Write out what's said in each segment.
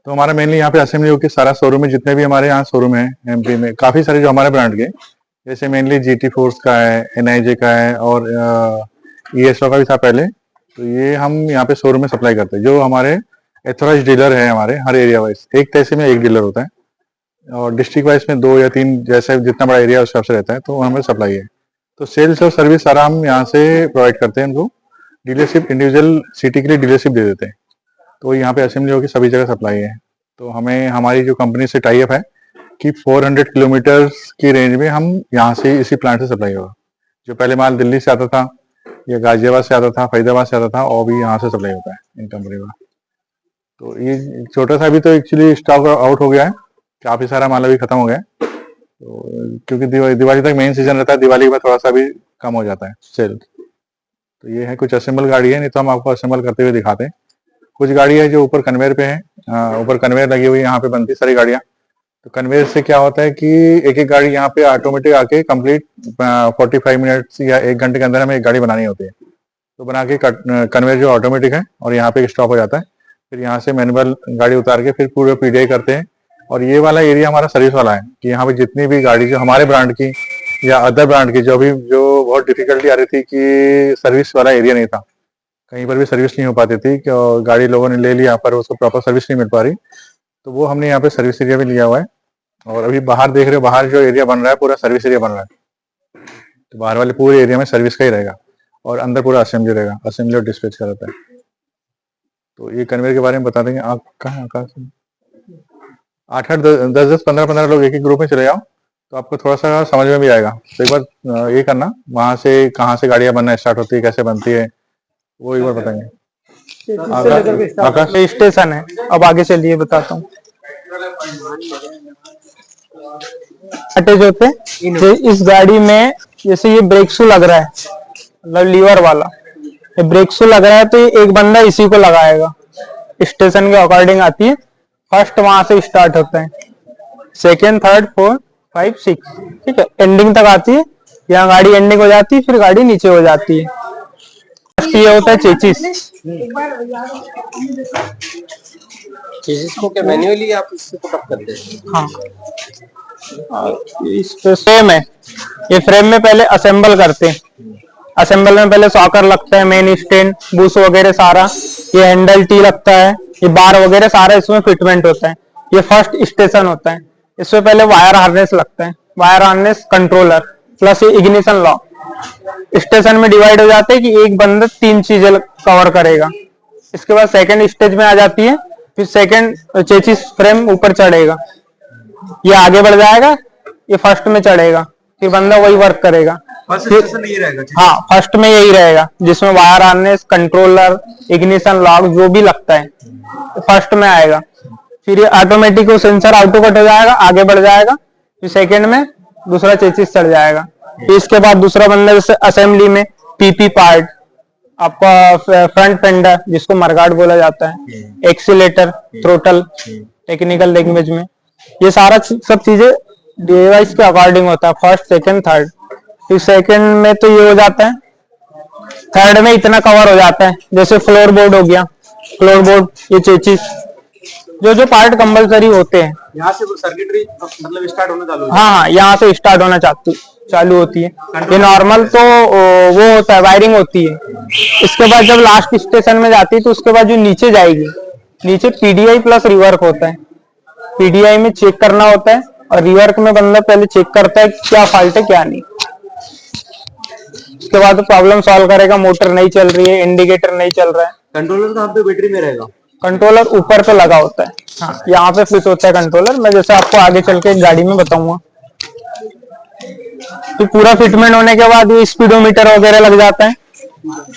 तो हमारा मेनली यहाँ पे असेंबली होकर सारा शोरूम है, जितने भी हमारे यहाँ शोरूम है एमपी में, काफी सारे जो हमारे ब्रांड के, जैसे मेनली जीटी फोर्स का है, एनआईजे का है, और ईएसओ का भी था पहले। तो ये हम यहाँ पे शोरूम में सप्लाई करते हैं। जो हमारे एथोराइज डीलर है हमारे हर एरिया वाइज, एक तहसील में एक डीलर होता है, और डिस्ट्रिक्ट वाइज में 2 या 3, जैसे जितना बड़ा एरिया उस हिसाब से रहता है, तो हमें सप्लाई है। तो सेल्स और सर्विस सारा हम यहाँ से प्रोवाइड करते हैं उनको। डीलरशिप इंडिविजुअल सिटी के लिए डीलरशिप दे देते हैं, तो यहाँ पे असेंबली होकर सभी जगह सप्लाई है। तो हमें हमारी जो कंपनी से टाई अप है कि 400 किलोमीटर की रेंज में हम यहाँ से इसी प्लांट से सप्लाई होगा। जो पहले माल दिल्ली से आता था या गाजियाबाद से आता था, फरीदाबाद से आता था, और भी यहाँ से सप्लाई होता है इन कंपनी का। तो ये छोटा सा अभी तो एक्चुअली स्टॉक आउट हो गया है, काफी सारा माल अभी खत्म हो गया है। तो क्योंकि दिवाली तक मेन सीजन रहता है, दिवाली के बाद थोड़ा सा भी कम हो जाता है सेल। तो ये है कुछ असेंबल गाड़ी है, नहीं तो हम आपको असेंबल करते हुए दिखाते हैं। कुछ गाड़ी है जो ऊपर कन्वेयर पे है, ऊपर कन्वेयर लगी हुई है, यहाँ पे बनती सारी गाड़ियाँ। तो कन्वेयर से क्या होता है कि एक एक गाड़ी यहाँ पे ऑटोमेटिक आके कंप्लीट 45 मिनट्स या 1 घंटे के अंदर हमें एक गाड़ी बनानी होती है। तो बना के कन्वेयर जो ऑटोमेटिक है, और यहाँ पे स्टॉप हो जाता है। फिर यहाँ से मैनुअल गाड़ी उतार के फिर पूरे पीडीआई करते हैं। और ये वाला एरिया हमारा सर्विस वाला है कि यहाँ पे जितनी भी गाड़ी जो हमारे ब्रांड की या अदर ब्रांड की, जो बहुत डिफिकल्टी आ रही थी कि सर्विस वाला एरिया नहीं था, कहीं पर भी सर्विस नहीं हो पाती थी, कि गाड़ी लोगों ने ले लिया पर उसको प्रॉपर सर्विस नहीं मिल पा रही, तो वो हमने यहाँ पे सर्विस एरिया भी लिया हुआ है। और अभी बाहर देख रहे हो, बाहर जो एरिया बन रहा है पूरा सर्विस एरिया बन रहा है। तो बाहर वाले पूरे एरिया में सर्विस का ही रहेगा, और अंदर पूरा असेंबली रहेगा, असेंबली और डिस्पैच का रहता है। तो ये कन्वेयर के बारे में बता देंगे। आप कहाँ 8-8, 10-10, 15-15 लोग एक एक ग्रुप में चले जाओ, तो आपको थोड़ा सा समझ में भी आएगा। तो एक बार ये करना, वहां से कहाँ से गाड़ियां बनना स्टार्ट होती है, कैसे बनती है, वो एक बार बताएंगे। आकाश स्टेशन है, अब आगे चलिए बताता हूँ। अटैच होते हैं इस गाड़ी में, जैसे ये ब्रेक शू लग रहा है, मतलब लीवर वाला ये ब्रेक शू लग रहा है, तो ये एक बंदा इसी को लगाएगा। स्टेशन के अकॉर्डिंग आती है, फर्स्ट वहां से स्टार्ट होता है, सेकेंड, थर्ड, 4, 5, 6, ठीक है, एंडिंग तक आती है। यहाँ गाड़ी एंडिंग हो जाती है, फिर गाड़ी नीचे हो जाती है। ये होता है चेचिस। चेचिस को क्या मैन्युअली आप इससे पुटअप करते हैं? हाँ, इस पे फ्रेम है, ये फ्रेम में पहले असेंबल करते हैं। असेंबल में पहले सॉकर लगता है, मेन स्टैंड, बूस वगैरह सारा, ये हैंडल टी लगता है, ये बार वगैरह सारा इसमें फिटमेंट होता है। ये फर्स्ट स्टेशन होता है, इसमें पहले वायर हार्नेस लगता है, वायर हार्नेस, कंट्रोलर प्लस ये इग्निशन लॉक। स्टेशन में डिवाइड हो जाते हैं कि एक बंदा 3 चीजें कवर करेगा। इसके बाद सेकंड स्टेज में आ जाती है, फिर सेकंड चेचिस फ्रेम ऊपर चढ़ेगा, ये आगे बढ़ जाएगा, ये फर्स्ट में चढ़ेगा, फिर बंदा वही वर्क करेगा। हाँ, फर्स्ट में यही रहेगा, जिसमें wire harness, controller, ignition lock जो भी लगता है फर्स्ट में आएगा। फिर ये ऑटोमेटिक सेंसर ऑटो कट हो जाएगा, आगे बढ़ जाएगा, फिर सेकंड में दूसरा चेचिस चढ़ जाएगा। फिर इसके बाद दूसरा बंदा जैसे असेंबली में पीपी पार्ट, आपका फ्रंट फेंडर जिसको मरगार्ड बोला जाता है, एक्सीलेटर, थ्रोटल टेक्निकल लैंग्वेज में, ये सारा सब चीजें डिवाइस के अकॉर्डिंग होता है, फर्स्ट, सेकंड, थर्ड। फिर सेकंड में तो ये हो जाता है, थर्ड में इतना कवर हो जाता है, जैसे फ्लोर बोर्ड हो गया, फ्लोर बोर्ड, ये चेचिस, जो पार्ट कंपलसरी होते हैं। यहाँ से सर्किटरी मतलब स्टार्ट होना चालू? हाँ, यहाँ से स्टार्ट होना चालू होती है। ये नॉर्मल तो वो होता है, वायरिंग होती है। इसके बाद जब लास्ट स्टेशन में जाती है, तो उसके बाद जो नीचे जाएगी, नीचे पीडीआई प्लस रिवर्क होता है। पीडीआई में चेक करना होता है, और रिवर्क में बंदा पहले चेक करता है क्या फॉल्ट है क्या नहीं। उसके बाद प्रॉब्लम सॉल्व करेगा, मोटर नहीं चल रही है, इंडिकेटर नहीं चल रहा है। कंट्रोलर तो आप पे बैटरी में रहेगा? कंट्रोलर ऊपर पे लगा होता है, हाँ, यहाँ पे फिट होता है कंट्रोलर। मैं जैसे आपको आगे चल के गाड़ी में बताऊंगा। तो पूरा फिटमेंट होने के बाद ये स्पीडोमीटर वगैरह लग जाता है,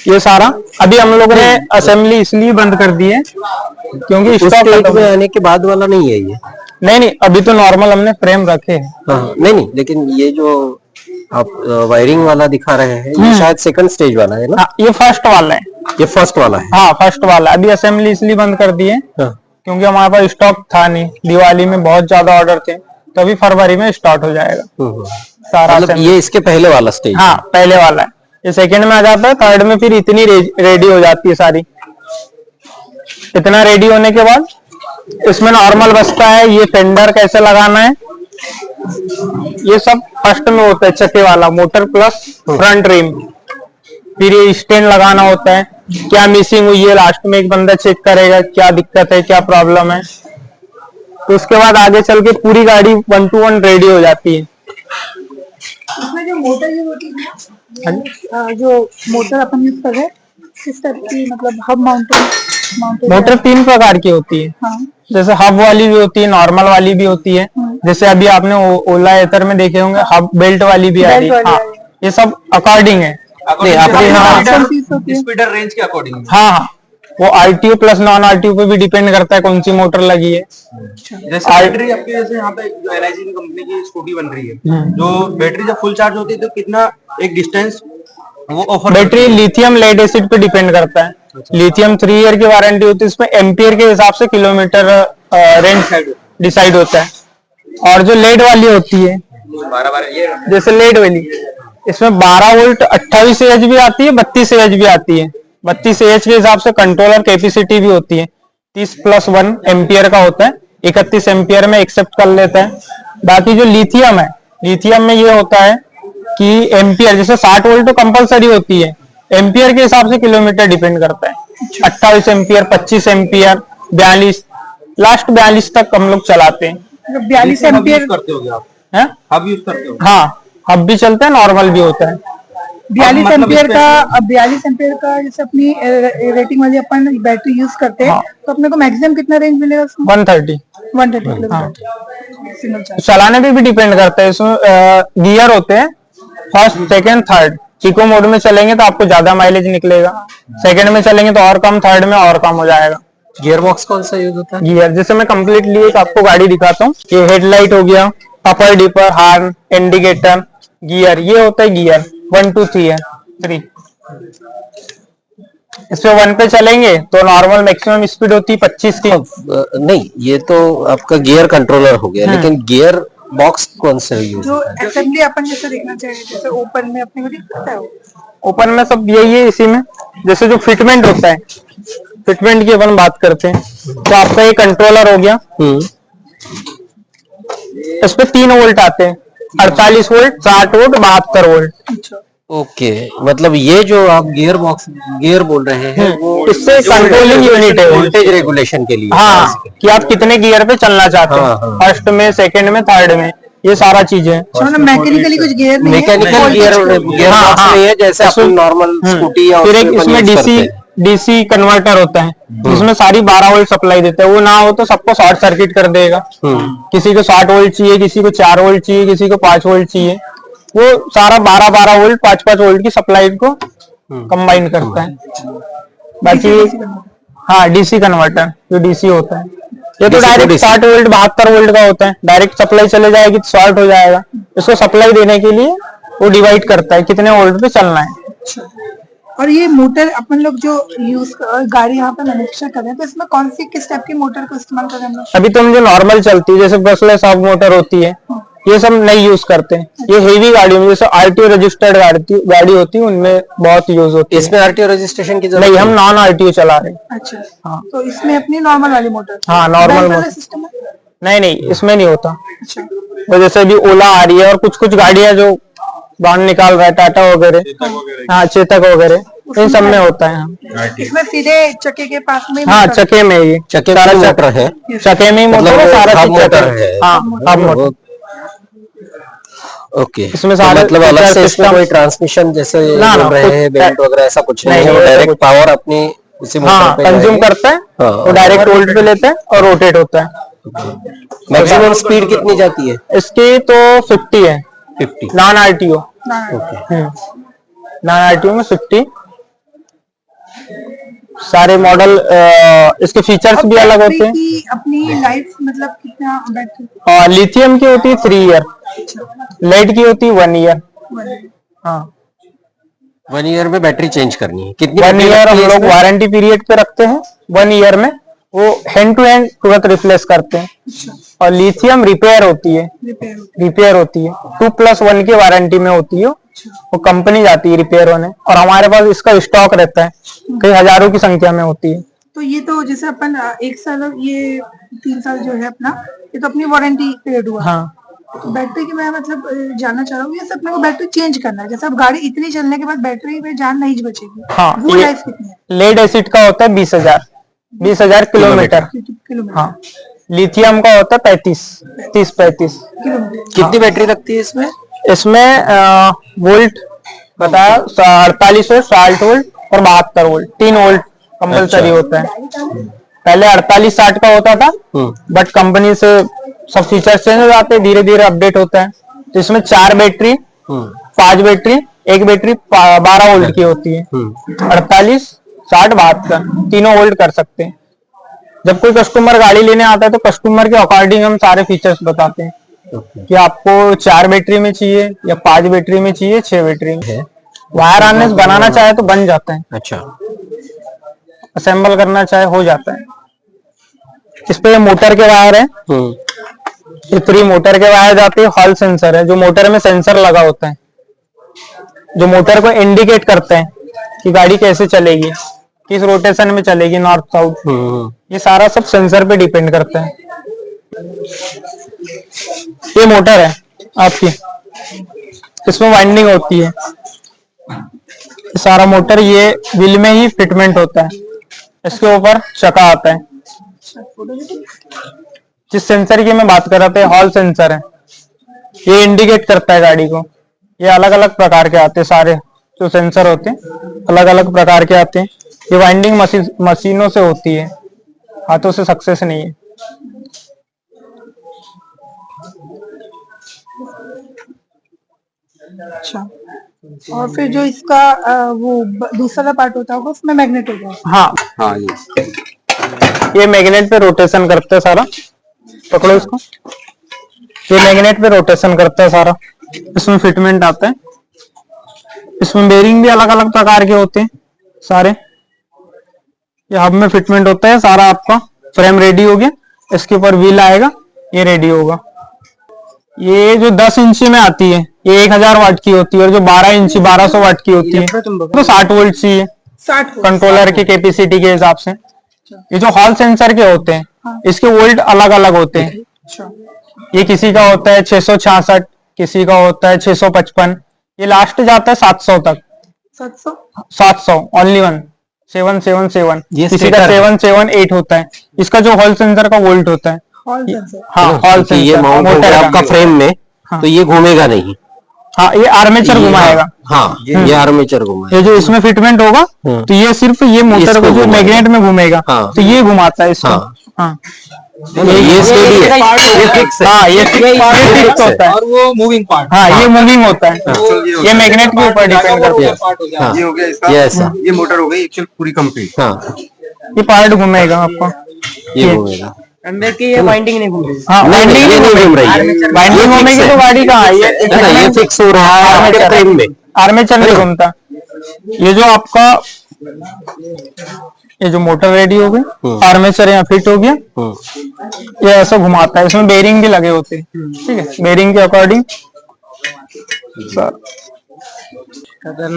ये सारा। अभी हम लोगों ने असेंबली इसलिए बंद कर दी है क्योंकि स्टॉक में आने के बाद वाला नहीं है ये। नहीं, अभी तो नॉर्मल हमने फ्रेम रखे हैं। हाँ, नहीं, लेकिन ये जो आप वायरिंग वाला दिखा रहे हैं, ये शायद सेकंड स्टेज वाला है ना? हाँ, ये फर्स्ट वाला है। ये फर्स्ट वाला है? हाँ, फर्स्ट वाला। अभी असेंबली इसलिए बंद कर दी है क्योंकि हमारे पास स्टॉक था नहीं, दिवाली में बहुत ज्यादा ऑर्डर थे, तो अभी फरवरी में स्टार्ट हो जाएगा सारा। मतलब ये इसके पहले वाला स्टेज? हाँ, पहले वाला है, ये सेकंड में आ जाता है, थर्ड में फिर इतनी रेडी हो जाती है सारी। इतना रेडी होने के बाद इसमें नॉर्मल बसता है, ये फेंडर कैसे लगाना है ये सब फर्स्ट में होता है, चक्के वाला मोटर प्लस फ्रंट रिम। फिर ये स्टैंड लगाना होता है, क्या मिसिंग हुई है लास्ट में एक बंदा चेक करेगा, क्या दिक्कत है क्या प्रॉब्लम है। तो उसके बाद आगे चल के पूरी गाड़ी 1 to 1 रेडी हो जाती है। इसमें जो मोटर यूज होती है जो मोटर अपन यूज कर रहे हैं किस टाइप की, मतलब हब माउंटेड मोटर 3 प्रकार की होती है। हाँ जैसे हब वाली भी होती है, नॉर्मल वाली भी होती है। जैसे अभी आपने ओला एथर में देखे होंगे हब बेल्ट वाली भी आ रही है। बेल्ट वाली हाँ, आ रही ये सब अकॉर्डिंग है। नहीं अपने हाँ स्पीडर रेंज के अकॉर्डिंग। हाँ, वो आरटीओ प्लस नॉन आरटीओ पे भी डिपेंड करता है कौन सी मोटर लगी है। जैसे बैटरी आपके जैसे यहाँ पे जो एलआईसी की कंपनी की स्कूटी बन रही है, जो बैटरी जब फुल चार्ज होती है तो कितना एक डिस्टेंस वो offer battery lithium lead acid पे डिपेंड करता है। लिथियम 3 ईयर की वारंटी होती है, इसमें एम्पियर के हिसाब से किलोमीटर रेंज डिसाइड होता है। और जो लेड वाली होती है 12 ये जैसे लेड वाली, इसमें 12 वोल्ट 28 एच भी आती है, 32 एच भी आती है। 32 एच के हिसाब से कंट्रोलर कैपेसिटी भी होती है, 30 + 1 एम्पियर का होता है, 31 एम्पियर में एक्सेप्ट कर लेता है। बाकी जो लिथियम है, लिथियम में ये होता है कि एम्पियर जैसे 60 वोल्ट तो कंपलसरी होती है, एम्पियर के हिसाब से किलोमीटर डिपेंड करता है। 28 एम्पियर, 25 एम्पियर, 42, लास्ट 42 तक हम लोग चलाते हैं। 42 एम्पियर करते होगे आप, हैं? हब यूज करते हो? हाँ, हब भी चलता है, नॉर्मल भी होता है। 42 मतलब एम्पियर इसमें का 42 एम्पियर का जैसे अपनी रेटिंग वाली अपन बैटरी यूज करते हैं हाँ। तो अपने को मैक्सिमम कितना रेंज मिलेगा उसमें? 130 130 किलोमीटर सिंगल चार्ज। चलाने पे भी डिपेंड करता है। इसमें गियर होते हैं first, second, third. Eco mode में चलेंगे तो आपको ज्यादा माइलेज निकलेगा, सेकंड में चलेंगे तो और कम, थर्ड में और कम हो जाएगा। गियर बॉक्स कौन सा यूज होता है? गियर जैसे मैं कंप्लीटली एक आपको गाड़ी दिखाता हूँ। ये हेडलाइट हो गया, upper dipper, horn, indicator, gear, ये होता है गियर 1 2 3 है 3। इसमें 1 पे चलेंगे तो नॉर्मल मैक्सिमम स्पीड होती है 25 की। नहीं, ये तो आपका गियर कंट्रोलर हो गया, लेकिन गियर बॉक्स कौन सा यूज? जो असेंबली अपन जैसे देखना चाहिए, जैसे ओपन में अपने को दिख सकता है वो। ओपन में सब यही है इसी में। जैसे जो फिटमेंट होता है, फिटमेंट की अपन बात करते हैं तो आपका ये कंट्रोलर हो गया, इसमें 3 वोल्ट आते हैं, 48 वोल्ट, 60 वोल्ट, 72 वोल्ट। ओके, मतलब ये जो आप गियर बॉक्स गियर बोल रहे हैं वो इससे कंट्रोलिंग यूनिट है, वोल्टेज रेगुलेशन के लिए। हाँ, कि आप कितने गियर पे चलना चाहते हाँ, हैं, हाँ। फर्स्ट में, सेकंड में, थर्ड में, ये सारा चीजें। मतलब मैकेनिकली कुछ गियर नहीं है, मैकेनिकल गियर हाँ, बॉक्स हाँ। नहीं है जैसे अपन नॉर्मल स्कूटी या फिर एक उसमें इसमें यूज करते हैं। डीसी कन्वर्टर होता है, जिसमें सारी 12 वोल्ट सप्लाई देता है। वो ना हो तो सबको शॉर्ट सर्किट कर देगा। किसी को 60 वोल्ट चाहिए, किसी को 4 वोल्ट चाहिए, किसी को 5 वोल्ट चाहिए। वो सारा 12 वोल्ट 5 वोल्ट की सप्लाई को कंबाइन करता है। बाकी हाँ, डीसी कन्वर्टर जो डीसी होता है, ये तो DC direct DC 60 volt 72 volt का होता है, डायरेक्ट सप्लाई चले जाएगी तो शॉर्ट हो जाएगा। इसको सप्लाई देने के लिए वो डिवाइड करता है कितने वोल्ट पे चलना है। और ये मोटर अपन लोग जो यूज गाड़ी यहाँ पे मैन्युफैक्चर कर रहे हैं तो इसमें कौन सी किस टाइप की मोटर को इस्तेमाल कर रहे हैं हम लोग? अभी तो जो नॉर्मल चलती है जैसे ब्रशलेस सब मोटर होती है, ये सब नहीं यूज करते हैं। ये हेवी गाड़ियों में जैसे आरटीओ रजिस्टर्ड गाड़ी होती है उनमें बहुत यूज होती है। इसमें आरटीओ रजिस्ट्रेशन की जरूरत नहीं, हम नॉन आरटीओ चला रहे हैं। अच्छा, तो इसमें अपनी नॉर्मल वाली मोटर? हाँ, नॉर्मल बैल वाला मोटर। सिस्टम है? नहीं, इसमें नहीं होता। अच्छा, वो जैसे अभी ओला आ रही है और कुछ गाड़ियां जो बाहर निकाल रहा है, टाटा वगैरह, हाँ चेतक वगैरह, इन सब में होता है। इसमें सीधे चक्के के पास में हाँ, मोटर? चके में ही चक्के सारा में मोटर है, चके में ही मोटर मतलब है, वो सारा हब चीज मोटर चके। है। हाँ, हब मोटर। ओके, इसमें तो सारे मतलब अलग फीचर से इसमें सिस्टम- कोई ट्रांसमिशन जैसे ना, बोल रहे कुछ- हैं बेल्ट वगैरह ऐसा कुछ नहीं नहीं, है, वो ऐसा डायरेक्ट कुछ- पावर अपनी उसी हाँ, मोटर पे कंज्यूम जाएगी। करता है, हाँ, वो डायरेक्ट वोल्ट पे लेता है और रोटेट होता है। मैक्सिमम स्पीड कितनी जाती है? इसकी तो 50 है, 50। Non RTO. Okay, non RTO में 50। सारे मॉडल इसके फीचर्स भी अलग होते हैं। की अपनी लाइफ मतलब कितना बैटरी? और लिथियम की होती है 3 ईयर, लेड की होती है 1 ईयर। हाँ, 1 ईयर में बैटरी चेंज करनी है। कितनी 1 बैटरी ईयर लगती हम है लोग इसमें? वारंटी पीरियड पे रखते हैं। 1 ईयर में वो हैंड टू हैंड तुरंत रिप्लेस करते हैं। और लिथियम रिपेयर होती है, रिपेयर होती है 2+1 की वारंटी में होती है। वो कंपनी जाती है रिपेयर होने, और हमारे पास इसका स्टॉक रहता है, कई हजारों की संख्या में होती है। तो ये तो जैसे अपन 1 साल और ये 3 साल जो है अपना, ये तो अपनी वारंटी पीरियड हुआ। हाँ तो बैटरी की मैं मतलब जानना चाह रहा हूँ, ये सब अपने को बैटरी चेंज करना है, जैसे अब गाड़ी इतनी चलने के बाद बैटरी में जान नहीं बचेगी, हाँ, वो ये लाइफ कितनी है? लेड एसिड का होता है 20,000 किलोमीटर। किलोमीटर। हाँ, लिथियम का होता है 30-35 किलोमीटर। कितनी बैटरी लगती है इसमें? इसमें वोल्ट बताया 48 वोल्ट, 60 वोल्ट और 72 वोल्ट, 3 वोल्ट कंपल्सरी होता है। पहले 48-60 का होता था, बट कंपनी से सब फीचर्स चेंज हो जाते हैं, धीरे धीरे अपडेट होता है। तो इसमें 4 बैटरी, 5 बैटरी, एक बैटरी 12 वोल्ट की होती है। 48, 60, 72 तीनों वोल्ट कर सकते हैं। जब कोई कस्टमर गाड़ी लेने आता है तो कस्टमर के अकॉर्डिंग हम सारे फीचर्स बताते हैं कि आपको 4 बैटरी में चाहिए या 5 बैटरी में चाहिए, 6 बैटरी में। वायर हार्नेस बनाना चाहे तो बन जाता है, अच्छा, असेंबल करना चाहे हो जाता है। इस पे मोटर के वायर है, ये 3 मोटर के वायर जाते हैं। हॉल सेंसर है, जो मोटर में सेंसर लगा होता है, जो मोटर को इंडिकेट करते हैं कि गाड़ी कैसे चलेगी, किस रोटेशन में चलेगी, नॉर्थ साउथ। ये सारा सब सेंसर पे डिपेंड करता है। ये मोटर है आपकी, इसमें वाइंडिंग होती है। सारा मोटर ये व्हील में ही फिटमेंट होता है, इसके ऊपर चक्का आता है। जिस सेंसर की मैं बात कर रहा था, हॉल सेंसर है, ये इंडिकेट करता है गाड़ी को। ये अलग अलग प्रकार के आते हैं, सारे जो सेंसर होते हैं अलग अलग प्रकार के आते हैं। ये वाइंडिंग मशीनों से होती है, हाथों से सक्सेस नहीं है। अच्छा, और फिर जो इसका वो दूसरा पार्ट होता होगा उसमें मैग्नेट होगा। हाँ हाँ, ये मैग्नेट पे रोटेशन करता है सारा, पकड़ो इसको। ये मैग्नेट पे रोटेशन करता है सारा, इसमें फिटमेंट आता है। इसमें बेरिंग भी अलग अलग प्रकार के होते हैं सारे। ये हब में फिटमेंट होता है सारा। आपका फ्रेम रेडी हो गया, इसके ऊपर व्हील आएगा, ये रेडी होगा। ये जो 10 इंची में आती है ये 1000 वाट की होती है, और जो 12 इंची 1200 वाट की होती है तो 60 वोल्ट चाहिए 60 कंट्रोलर की कैपेसिटी के हिसाब से। ये जो हॉल सेंसर के होते हैं इसके वोल्ट अलग अलग होते हैं। अच्छा, ये किसी का होता है 666, किसी का होता है 655, ये लास्ट जाता है 700 तक। 700 ओनली वन 777, ये किसी का 778 होता है। इसका जो हॉल सेंसर का वोल्ट होता है, हॉल सेंसर। हाँ हॉल क्योंकि ये सेंसर माउंट हो गया आपका फ्रेम में, तो ये घूमेगा नहीं। हाँ, ये आर्मेचर घुमाएगा। हाँ, ये आर्मेचर घुमाएगा। ये जो इसमें फिटमेंट होगा तो ये सिर्फ ये मोटर को जो मैग्नेट में घूमेगा तो ये घुमाता है इसको। हाँ, ये स्टेडी है, ये फिक्स है। हाँ, ये फिक्स होता है, और वो मूविंग पार्ट। हाँ ये मूविंग होता है। ये मैग्नेट के ऊपर डिपेंड करता है। पार्ट हो गया, हाँ, ये हो गया इसका, ये ऐसा। ये मोटर हो गई एक्चुअल पूरी कंप्लीट। हाँ, ये पार्ट घूमेगा आपका, ये घूमेगा। अंदर की ये वाइंडिंग नहीं घूम रही। हाँ वाइंडिंग ये नहीं घूम रही है, वाइंडिंग घूमेगी तो गाड़ी कहाँ है? है ना, ये फिक्स हो रहा है आपके फ्रेम में। आर्मेचर नहीं घूमता। ये जो आपका ये जो मोटर रेडी हो गई, आर्मेचर यहाँ फिट हो गया, ये ऐसा घुमाता है। इसमें बेरिंग भी लगे होते हैं, ठीक है, बेरिंग के अकॉर्डिंग।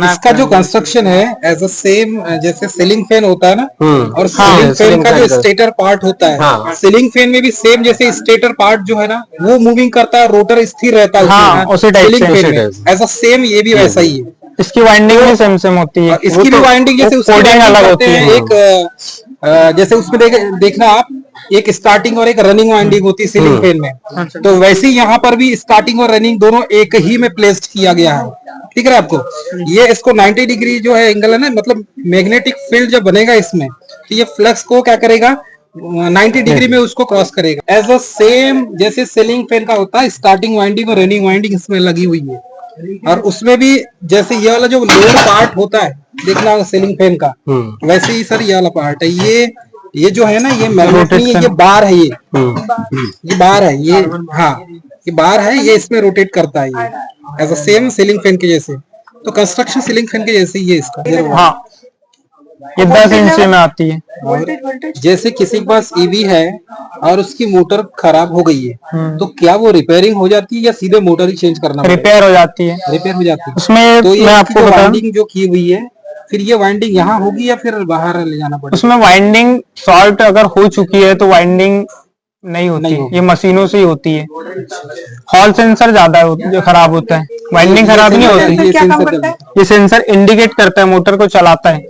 इसका जो कंस्ट्रक्शन है एज अ सेम जैसे सीलिंग फैन होता है ना, और सीलिंग फैन ceiling का जो fan का। स्टेटर पार्ट होता है, हाँ। सीलिंग फैन में भी सेम जैसे स्टेटर पार्ट जो है ना वो मूविंग करता है, रोटर स्थिर रहता है हाँ, उसी type सीलिंग से, फैन उसी में। type एज अ सेम ये भी वैसा ही है। इसकी वाइंडिंग भी सेम सेम होती है। और इसकी भी वाइंडिंग जैसे उसकी कोडिंग winding अलग करते होती हैं, है। एक जैसे उसमें देखना आप, एक स्टार्टिंग और एक रनिंग वाइंडिंग होती है सीलिंग फैन में। तो वैसे ही यहाँ पर भी स्टार्टिंग और रनिंग दोनों एक ही में प्लेस्ड किया गया है। दिख रहा है आपको? ये इसको 90 डिग्री जो है एंगल है ना, मतलब मैग्नेटिक फील्ड जब बनेगा इसमें तो ये फ्लक्स को क्या करेगा, 90 डिग्री में उसको क्रॉस करेगा। एज अ सेम जैसे सीलिंग फैन का होता है, स्टार्टिंग वाइंडिंग और रनिंग वाइंडिंग इसमें लगी हुई है। और उसमें भी जैसे ये वाला जो लोअर पार्ट होता है देखना होगा सीलिंग फैन का, वैसे ही सर ये वाला पार्ट है। ये जो है ना, ये मैग्नेट नहीं है, ये बार है। ये बार है, ये हाँ ये बार है, ये इसमें रोटेट करता है ये as a same ceiling fan के जैसे। तो कंस्ट्रक्शन सीलिंग फैन के जैसे ही है इसका। हाँ, ये 10 इंच में आती है। वोल्टेज जैसे किसी के पास ईवी है और उसकी मोटर खराब हो गई है, तो क्या वो रिपेयरिंग हो जाती है या सीधे मोटर ही चेंज करना पड़ेगा? रिपेयर हो जाती है। रिपेयर हो जाती है। उसमें तो ये मैं इसकी आपको जो बताऊं, वाइंडिंग जो की हुई है फिर ये वाइंडिंग यहाँ होगी या फिर बाहर ले जाना पड़ेगा? उसमें वाइंडिंग सॉल्ट अगर हो चुकी है तो वाइंडिंग नहीं होती, नहीं होगी। ये मशीनों से ही होती है। हॉल सेंसर ज्यादा जो खराब होता है, वाइंडिंग खराब नहीं होती। ये क्या काम सेंसर करता है? ये सेंसर इंडिकेट करता है, मोटर को चलाता है,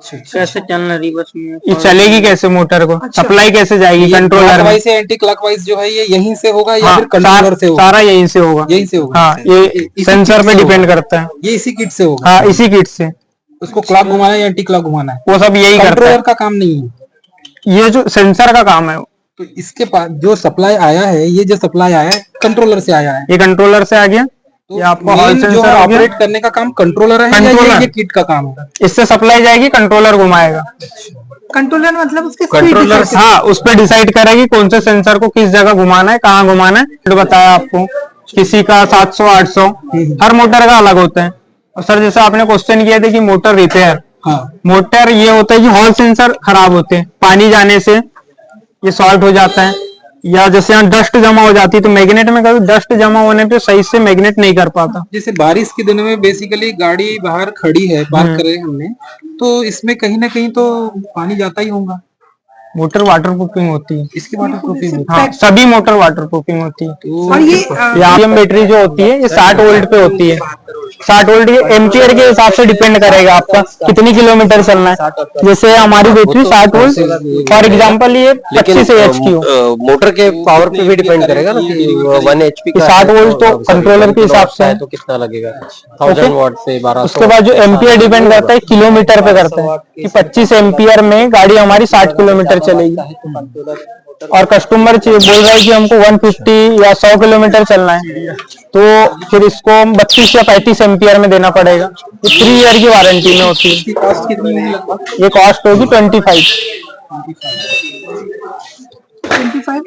कैसे चलना रिवर्स में? ये चलेगी कैसे मोटर को, सप्लाई कैसे जाएगी कंट्रोलर में। क्लॉकवाइज से एंटी क्लॉकवाइज जो है ये यहीं से होगा या हाँ, फिर कंट्रोलर से होगा? सारा यहीं से होगा। यहीं से होगा। हाँ, ये इसी सेंसर किट पे से डिपेंड होगा। करता है। ये इसी किट से होगा। हाँ, इसी किट से उसको क्लॉक घुमाना है या एंटी क्लॉक घुमाना है? वो सब यही करता कंट्रोलर है। का काम नहीं है। ये जो सेंसर का काम है तो इसके पास जो सप्लाई आया है, ये जो सप्लाई आया है कंट्रोलर से आया है। ये कंट्रोलर से आ गया। तो ये आपको हॉल मेन जो सेंसर है हो गया। ऑपरेट करने का काम कंट्रोलर है या कंट्रोलर। ये किट का काम है? इससे सप्लाई जाएगी, कंट्रोलर घुमाएगा। कंट्रोलर मतलब उसके कंट्रोलर हाँ, उस पर डिसाइड करेगी कौन से सेंसर को किस जगह घुमाना है, कहाँ घुमाना है। तो बताया आपको, किसी का 700 800, हर मोटर का अलग होता है। और सर जैसे आपने क्वेश्चन किया था कि मोटर रिपेयर, हाँ। मोटर ये होता है कि हॉल सेंसर खराब होते हैं, पानी जाने से ये सॉल्ट हो जाता है, या जैसे यहाँ डस्ट जमा हो जाती है तो मैग्नेट में कभी डस्ट जमा होने पे सही से मैग्नेट नहीं कर पाता। जैसे बारिश के दिनों में बेसिकली गाड़ी बाहर खड़ी है, पार्क करे हमने, तो इसमें कहीं ना कहीं तो पानी जाता ही होगा। मोटर वाटर प्रूफिंग होती है। इसकी वाटर प्रूफिंग हाँ, सभी मोटर वाटर प्रूफिंग होती है। और ये लिथियम बैटरी जो होती है ये 60 वोल्ट पे होती है। 60 वोल्ट के एम्पियर के हिसाब से डिपेंड करेगा आपका कितनी किलोमीटर चलना है। जैसे हमारी बैटरी 60 वोल्ट, फॉर एग्जांपल ये 25 AH की हो, मोटर के पावर पे भी डिपेंड करेगा ना कि 1 HP का 60 वोल्ट तो कंट्रोलर के हिसाब से है। तो कितना लगेगा? 1000 वाट से 1200। उसके बाद जो एम्पियर डिपेंड करता है किलोमीटर पे करता है कि 25 एम्पियर में गाड़ी हमारी 60 किलोमीटर चलेगी। और कस्टमर बोल रहा है कि हमको 150 या 100 किलोमीटर चलना है, तो फिर इसको 32 या 35 एम्पियर में देना पड़ेगा। ये 3 ईयर की वारंटी में होती है। कॉस्ट कितनी होगी लगभग? ये कॉस्ट होगी 25। 25।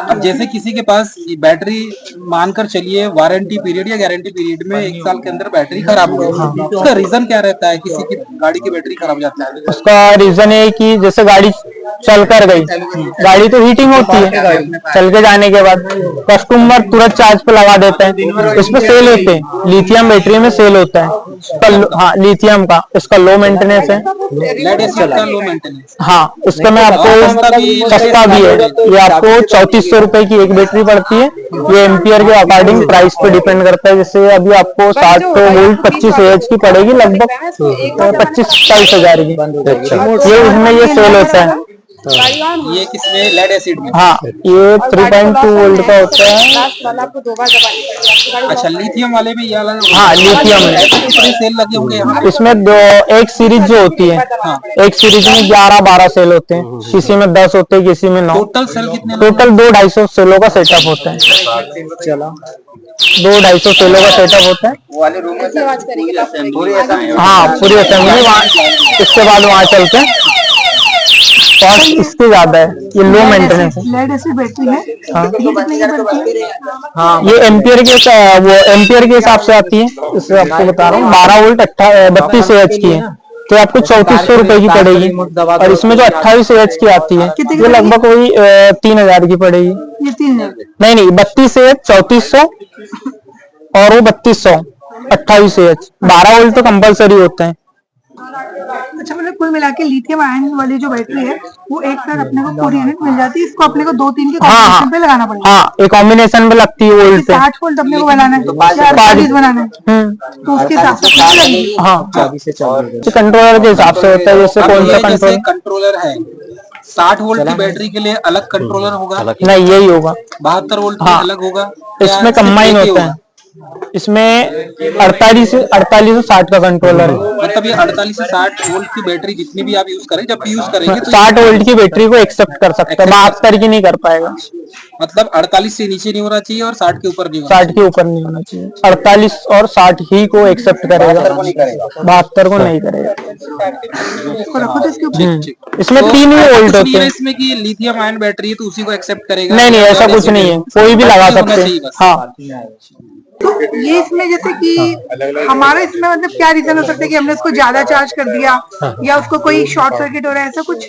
अब जैसे किसी के पास ये बैटरी मानकर चलिए वारंटी पीरियड या गारंटी पीरियड में 1 साल के अंदर बैटरी खराब हो गई, उसका रीजन क्या रहता है किसी की गाड़ी की बैटरी खराब हो जाता है? उसका रीजन है कि जैसे गाड़ी चल कर गई, गाड़ी तो हीटिंग होती है, चल के जाने के बाद कस्टमर तुरंत चार्ज पे लगा देते हैं, इसमें सेल होते हैं। लिथियम बैटरी में सेल होता है इसका, हाँ लिथियम का, इसका लो मेंटेनेंस है। लेड एसिड का लो मेंटेनेंस। हाँ, इसका मैं आपको सस्ता भी है, ये आपको 3400 रुपए की एक बैटरी पड़ती है। ये एम्पियर के अकॉर्डिंग प्राइस पे डिपेंड करता है। जैसे अभी आपको 60 वोल्ट 25 AH की पड़ेगी लगभग 25-27 हजार की। ये उसमें ये सेल होता है। ये किसमें? लेड एसिड में। हाँ, ये 3.2 वोल्ट का होता है। अच्छा, लिथियम वाले में ये अलग? हाँ, लिथियम में कितने सेल लगे होंगे यहाँ? इसमें एक सीरीज जो होती है, एक सीरीज में 11-12 सेल होते हैं, किसी में 10 होते हैं, किसी में 9। टोटल सेल कितने? टोटल 200-250 सेलों का सेटअप होता है। 200-250 सेलों का सेटअप होता है। हाँ, पूरी असेंबली वहाँ, इसके बाद वहाँ चलते हैं। कॉस्ट इसकी ज्यादा है, ये लो मेंटेनेंस है। लेड एसिड बैटरी है। हाँ। ये कितने की पड़ती है? हाँ, ये एम्पियर के वो एम्पियर के हिसाब से आती है। इससे आपको बता रहा हूँ 12 वोल्ट 32 AH की है, तो आपको 3400 रुपए की पड़ेगी। और इसमें जो 28 AH की आती है ये लगभग वही 3000 की पड़ेगी। ये 3000। नहीं 32 AH 3400 और वो 3200 28 AH 12 वोल्ट तो कंपलसरी होते हैं। अच्छा, मतलब कुल मिला के लिथियम आयन वाली जो बैटरी है वो एक साथ अपने को पूरी यूनिट मिल जाती है। इसको अपने को 2-3 के कॉम्बिनेशन पे लगाना पड़ेगा। हाँ, एक कॉम्बिनेशन में लगती है वोल्ट पे। 60 वोल्ट अपने को बनाना है या 48 बनाना है, तो उसके हिसाब से कितनी लगेगी? हाँ, कंट्रोलर के हिसाब से होता है। जैसे कौन सा कंट्रोलर? कंट्रोलर है 60 वोल्ट की बैटरी के लिए अलग कंट्रोलर होगा? नहीं, यही होगा। 72 वोल्ट में अलग होगा? इसमें कंबाइन होता है। इसमें 48 से 60 का कंट्रोलर है। मतलब ये 48 से 60 वोल्ट की बैटरी जितनी भी आप यूज करें, जब यूज करेंगे तो 60 वोल्ट की बैटरी को एक्सेप्ट कर सकता है, 72 की नहीं कर पाएगा। मतलब 48 से नीचे नहीं होना चाहिए और 60 के ऊपर नहीं होना 60 के ऊपर नहीं होना चाहिए। 48 और 60 ही को एक्सेप्ट करेगा, 72 को नहीं करेगा। इसको रखो तो इसके ऊपर इसमें 3 ही वोल्ट होते हैं। इसमें कि लिथियम आयन बैटरी है तो उसी को एक्सेप्ट करेगा? नहीं, ऐसा कुछ नहीं है, कोई भी लगा सकते हैं। हाँ, तो ये इसमें जैसे कि हमारा इसमें मतलब क्या रीजन हो सकता है कि हमने उसको ज्यादा चार्ज कर दिया या उसको कोई शॉर्ट सर्किट हो रहा है, ऐसा कुछ?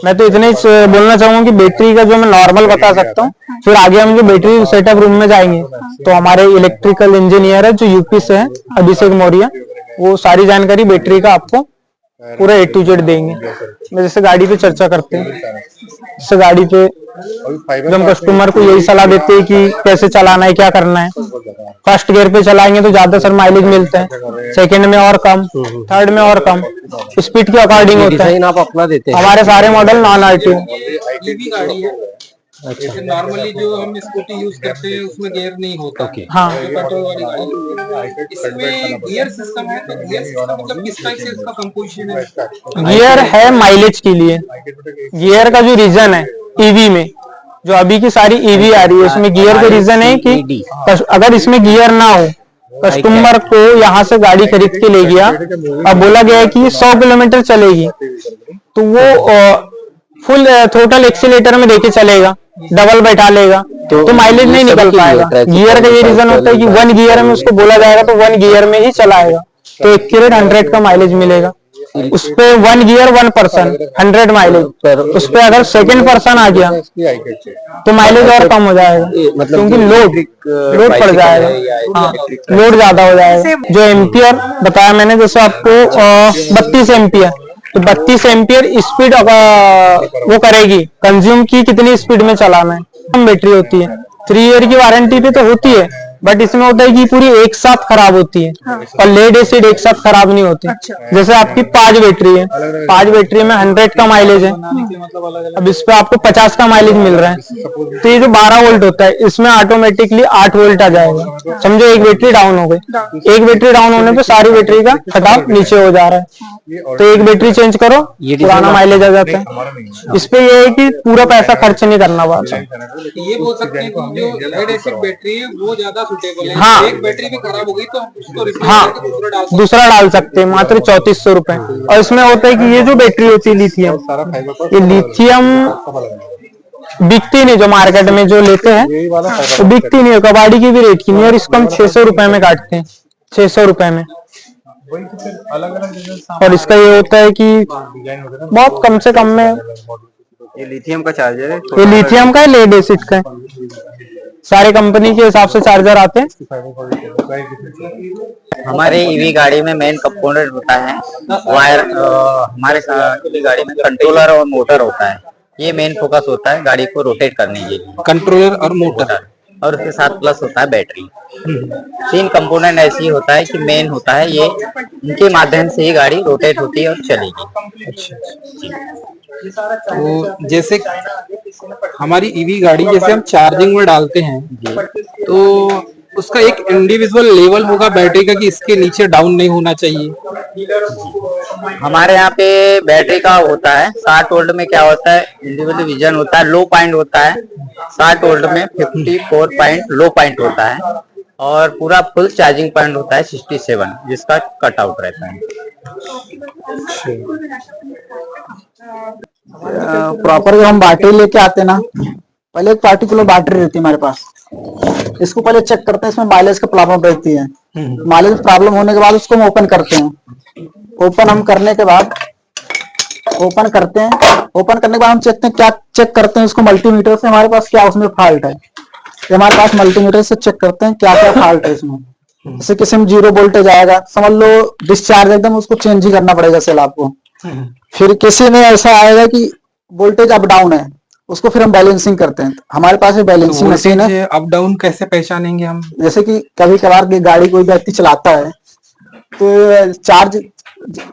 मैं तो इतने ही बोलना चाहूंगा कि बैटरी का जो मैं नॉर्मल बता सकता हूँ, फिर आगे हम जो बैटरी सेटअप रूम में जाएंगे तो हमारे इलेक्ट्रिकल इंजीनियर है जो यूपी से है, अभिषेक मौर्य, वो सारी जानकारी बैटरी का आपको पूरा A to Z देंगे। मैं जैसे गाड़ी पे चर्चा करते हैं, जैसे गाड़ी पे जब हम कस्टमर को यही सलाह देते हैं कि कैसे चलाना है, क्या करना है। फर्स्ट गियर पे चलाएंगे तो ज्यादा सर माइलेज मिलता है, सेकंड में और कम, थर्ड में और कम, स्पीड के अकॉर्डिंग होता है। डिजाइन आप अपना देते हैं। हमारे सारे मॉडल नॉन RTO। ये भी गाड़ी है। जैसे नॉर्मली जो हम स्कूटी यूज करते हैं उसमें गियर नहीं होता। हाँ, जो पेट्रोल वाली गाड़ी है। इसमें गियर सिस्टम है, तो गियर सिस्टम मतलब किस टाइप से इसका कंपोजिशन है? गियर है माइलेज के लिए। गियर का जो रीजन है ईवी में, जो अभी की सारी ईवी आ रही है, उसमें गियर का रीजन है कि अगर इसमें गियर ना हो, कस्टमर को यहाँ से गाड़ी खरीद के ले गया और बोला गया है कि ये 100 किलोमीटर चलेगी, तो वो फुल टोटल एक्सीलेटर में देके चलेगा, डबल बैठा लेगा, तो माइलेज नहीं निकल पाएगा। गियर का ये रीजन होता है कि 1 गियर में उसको बोला जाएगा तो 1 गियर में ही चलाएगा, तो एक्यूरेट 100 का माइलेज मिलेगा। उस पे 1 गियर 1 पर्सन 100 माइलेज। उस पे अगर सेकंड पर्सन आ गया तो माइलेज और कम हो जाएगा, क्योंकि लोड पड़ जाएगा। हाँ, लोड ज्यादा हो जाएगा। जो एम्पियर बताया मैंने, जैसे आपको 32 एम्पियर, तो 32 एम्पियर स्पीड वो करेगी कंज्यूम की कितनी स्पीड में चलाना है। कम बैटरी होती है, 3 ईयर की वारंटी पे तो होती है, बट इसमें होता है कि पूरी एक साथ खराब होती है। और लेड एसिड एक साथ खराब नहीं होती। जैसे आपकी 5 बैटरी है, 5 बैटरी में 100 का माइलेज है, अब इस पे आपको 50 का माइलेज मिल रहा है, तो ये जो 12 वोल्ट होता है इसमें ऑटोमेटिकली 8 वोल्ट आ जाएगा। समझो एक बैटरी डाउन हो गई, एक बैटरी डाउन होने पे सारी बैटरी का कटऑफ नीचे हो जा रहा है, तो एक बैटरी चेंज करो, पुराना माइलेज आ जाता है। इस पे ये है कि पूरा पैसा खर्च नहीं करना पड़ता। ये बोल सकते हैं कि जो लेड एसिड बैटरी है वो ज्यादा सुटेबल है। हाँ। एक बैटरी भी खराब हो गई तो उसको रिप्लेस हाँ, करके दूसरा डाल सकते हैं, मात्र 3400 रुपए। और इसमें होता है कि ये जो बैटरी होती है लिथियम, ये लिथियम बिकती नहीं, जो मार्केट में जो लेते हैं तो बिकती नहीं है, कबाड़ी की भी रेट की नहीं, और इसको हम 600 रुपए में काटते हैं, 600 रुपए में। और इसका ये होता है कि बहुत कम से कम में, ये लिथियम का चार्जर है, ये लिथियम का है, लेड एसिड का है, सारे कंपनी के हिसाब से चार्जर आते हैं। हमारे ईवी गाड़ी में मेन कंपोनेंट होता है वायर। हमारे ईवी गाड़ी में कंट्रोलर और मोटर होता है, ये मेन फोकस होता है गाड़ी को रोटेट करने के लिए। कंट्रोलर और मोटर, और उसके साथ प्लस होता है बैटरी। 3 कंपोनेंट ऐसी होता है कि मेन होता है, ये इनके माध्यम से ही गाड़ी रोटेट होती है और चलेगी। तो जैसे हमारी ईवी गाड़ी जैसे हम चार्जिंग में डालते हैं तो उसका एक इंडिविजुअल लेवल होगा बैटरी का कि इसके नीचे डाउन नहीं होना चाहिए। हमारे यहाँ पे बैटरी का होता है 60 वोल्ट में क्या होता है, इंडिविजुअल विजन होता है, लो पॉइंट होता है 60 वोल्ट में 54 पॉइंट लो पॉइंट होता है, और पूरा फुल चार्जिंग पॉइंट होता है 67, जिसका कट आउट रहता है। प्रॉपर जब हम बैटरी लेके आते हैं ना, पहले एक पार्टिकुलर बैटरी रहती है हमारे पास, इसको पहले चेक करते हैं, इसमें माइलेज का प्रॉब्लम रहती है। माइलेज प्रॉब्लम होने के बाद उसको हम ओपन करते हैं। ओपन हम करने के बाद ओपन करने के बाद हम चेक करते हैं उसको मल्टीमीटर से, हमारे पास क्या उसमें फॉल्ट है। हमारे पास मल्टीमीटर से चेक करते हैं क्या क्या फॉल्ट है इसमें। जैसे किसी में 0 वोल्टेज आएगा, समझ लो डिस्चार्ज एकदम, उसको चेंज ही करना पड़ेगा सेल आपको। फिर किसी में ऐसा आएगा कि वोल्टेज अप डाउन है, उसको फिर हम बैलेंसिंग करते हैं। हमारे पास ये बैलेंसिंग मशीन है। अप डाउन कैसे पहचानेंगे हम? जैसे कि कभी कभार की गाड़ी कोई व्यक्ति चलाता है तो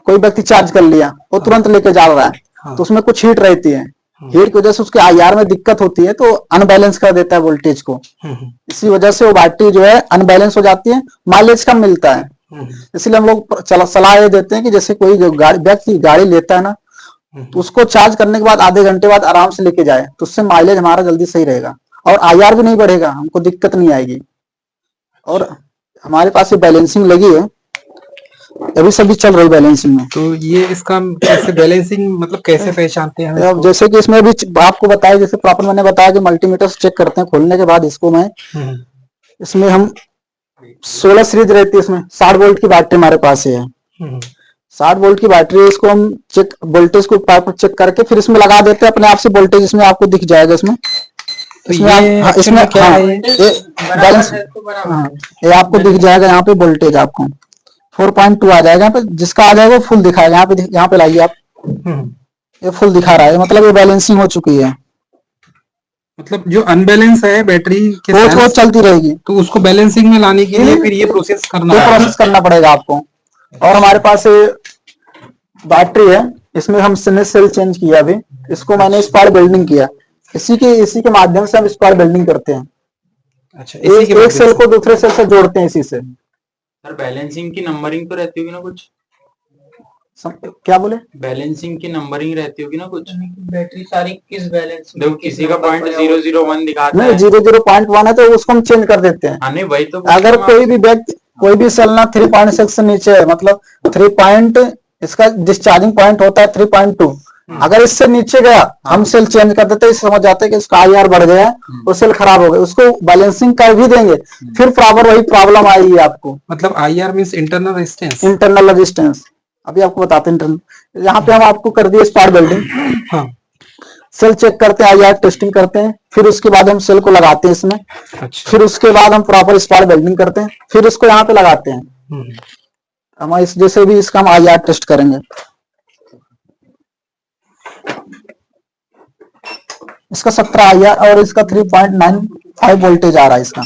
कोई व्यक्ति चार्ज कर लिया, वो तुरंत लेके जा रहा है, तो उसमें कुछ हीट रहती है, हीट की वजह से उसके IR में दिक्कत होती है, तो अनबैलेंस कर देता है वोल्टेज को। इसी वजह से वो बैटरी जो है अनबैलेंस हो जाती है, माइलेज कम मिलता है। इसलिए हम लोग सलाह ये देते हैं कि जैसे कोई व्यक्ति गाड़ी लेता है ना, तो उसको चार्ज करने के बाद आधे घंटे बाद आराम से लेके जाए, तो उससे माइलेज हमारा जल्दी सही रहेगा और IR भी नहीं बढ़ेगा, हमको दिक्कत नहीं आएगी। और हमारे पास ये बैलेंसिंग लगी है, अभी सभी चल रही बैलेंसिंग में। तो ये इसका कैसे बैलेंसिंग मतलब कैसे पहचानते हैं? अब जैसे कि इसमें भी आपको बताया, जैसे प्रॉपर मैंने बताया कि मल्टीमीटर से चेक करते हैं। खोलने के बाद इसको मैं इसमें हम 16 सीरीज रहती है, इसमें 60 वोल्ट की बैटरी हमारे पास है। 60 वोल्ट की बैटरी, इसको हम चेक वोल्टेज को चेक करके फिर इसमें लगा देते हैं, अपने आप से वोल्टेज इसमें आपको दिख जाएगा। इसमें इसमें क्या है, ये बैलेंस, ये आपको दिख जाएगा यहाँ पे वोल्टेज आपको। 4.2 आ जाएगा यहाँ पे, जिसका आ जाएगा वो फुल दिखाएगा। यहाँ पे लाइए आप, ये फुल दिखा रहा है, मतलब ये बैलेंसिंग हो चुकी है। मतलब जो अनबैलेंस है बैटरी के वो cells, चलती रहेगी, तो उसको बैलेंसिंग में लाने के लिए फिर ये प्रोसेस करना ये होगा। प्रोसेस करना पड़ेगा आपको। और हमारे पास बैटरी है, इसमें हमने सेल चेंज किया अभी, इसको मैंने स्पार्क वेल्डिंग किया। इसी के माध्यम से हम स्पार्क वेल्डिंग करते हैं। अच्छा, इसी के एक सेल को दूसरे सेल से जोड़ते हैं इसी से। सर बैलेंसिंग की नंबरिंग तो रहती होगी ना कुछ? क्या बोले? बैलेंसिंग की नंबरिंग रहती होगी ना कुछ? बैटरी सारी किस बैलेंस, देखो किसी का पॉइंट 001 दिखाता नहीं, है। 0.1 है तो उसको हम चेंज कर देते हैं। हाँ नहीं वही तो, अगर कोई भी व्यक्ति, कोई भी सेल ना 3.6 से नीचे है, मतलब 3 पॉइंट, इसका डिस्चार्जिंग पॉइंट होता है 3.2, अगर इससे नीचे गया हम सेल चेंज कर देते हैं। समझ जाते हैं कि इसका IR बढ़ गया, वो सेल खराब हो गया, उसको बैलेंसिंग कर भी देंगे, फिर प्रॉपर वही प्रॉब्लम आएगी आपको। मतलब IR means internal resistance. Internal resistance अभी आपको बताते हैं। इंटरनल यहाँ पे हम आपको कर दिए स्पार्क वेल्डिंग। हाँ, सेल चेक करते हैं, IR टेस्टिंग करते हैं, फिर उसके बाद हम सेल को लगाते हैं इसमें, अच्छा। फिर उसके बाद हम प्रॉपर स्पार्क वेल्डिंग करते हैं, फिर उसको यहाँ पे लगाते हैं। हम इस जैसे भी इसका हम IR टेस्ट करेंगे। इसका 17 IR और इसका 3.95 वोल्टेज आ रहा है इसका,